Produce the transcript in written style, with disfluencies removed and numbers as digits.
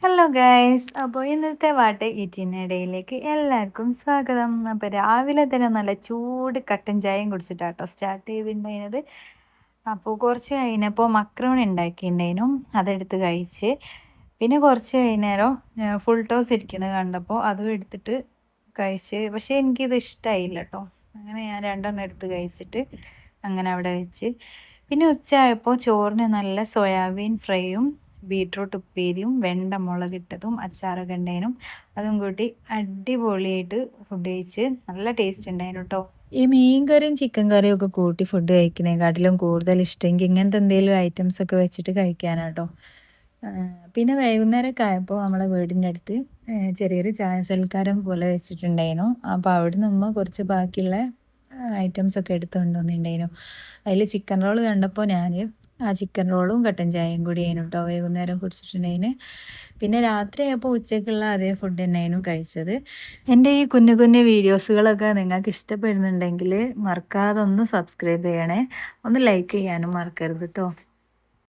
Hello guys, അപ്പോൾ ഇന്നത്തെ വാട്ടെ ഈറ്റിനിടയിലേക്ക് എല്ലാവർക്കും സ്വാഗതം. അപ്പോൾ രാവിലെ തന്നെ നല്ല ചൂട് കട്ടൻ ചായയും കുടിച്ചിട്ടാട്ടോ സ്റ്റാർട്ട് ചെയ്തിട്ടുണ്ടായിരുന്നത്. അപ്പോൾ കുറച്ച് കഴിഞ്ഞപ്പോൾ മക്രോണി ഉണ്ടാക്കിയിട്ടുണ്ടായിരുന്നു, അതെടുത്ത് കഴിച്ച്. പിന്നെ കുറച്ച് കഴിഞ്ഞേരം ഫുൾ ടോസ് ഇരിക്കുന്നത് കണ്ടപ്പോൾ അതും എടുത്തിട്ട് കഴിച്ച്. പക്ഷേ എനിക്കിത് ഇഷ്ടമായില്ല കേട്ടോ. അങ്ങനെ ഞാൻ രണ്ടെണ്ണം എടുത്ത് കഴിച്ചിട്ട് അങ്ങനെ അവിടെ വെച്ച്. പിന്നെ ഉച്ചയായപ്പോൾ ചോറിന് നല്ല സോയാബീൻ ഫ്രൈയും ബീട്രൂട്ട് ഉപ്പേരിയും വെണ്ട മുളകിട്ടതും അച്ചാറൊക്കെ ഉണ്ടായിരുന്നു. അതും കൂട്ടി അടിപൊളിയായിട്ട് ഫുഡ് കഴിച്ച് നല്ല ടേസ്റ്റ് ഉണ്ടായിരുന്നു കേട്ടോ. ഈ മീൻ കറിയും ചിക്കൻ കറിയും ഒക്കെ കൂട്ടി ഫുഡ് കഴിക്കുന്നതിനെക്കാട്ടിലും കൂടുതൽ ഇഷ്ടമെങ്കിൽ ഇങ്ങനത്തെ എന്തെങ്കിലും ഐറ്റംസ് ഒക്കെ വെച്ചിട്ട് കഴിക്കാനാട്ടോ. പിന്നെ വൈകുന്നേരമൊക്കെ ആയപ്പോൾ നമ്മളെ വീടിൻ്റെ അടുത്ത് ചെറിയൊരു ചായ സൽക്കാരം പോലെ വെച്ചിട്ടുണ്ടായിരുന്നു. അപ്പോൾ അവിടെ നിന്ന് കുറച്ച് ബാക്കിയുള്ള ഐറ്റംസ് ഒക്കെ എടുത്തുകൊണ്ട് വന്നിട്ടുണ്ടായിരുന്നു. അതിൽ ചിക്കൻ റോൾ കണ്ടപ്പോൾ ഞാൻ ആ ചിക്കൻ റോളും കട്ടൻ ചായയും കൂടി ആയിരുന്നു കേട്ടോ വൈകുന്നേരം കുടിച്ചിട്ടുണ്ടായിന്. പിന്നെ രാത്രിയായപ്പോൾ ഉച്ചയ്ക്കുള്ള അതേ ഫുഡ് തന്നെയായിരുന്നു കഴിച്ചത്. എൻ്റെ ഈ കുഞ്ഞു കുഞ്ഞു വീഡിയോസുകളൊക്കെ നിങ്ങൾക്ക് ഇഷ്ടപ്പെടുന്നുണ്ടെങ്കിൽ മറക്കാതെ ഒന്ന് സബ്സ്ക്രൈബ് ചെയ്യണേ, ഒന്ന് ലൈക്ക് ചെയ്യാനും മറക്കരുത് കേട്ടോ.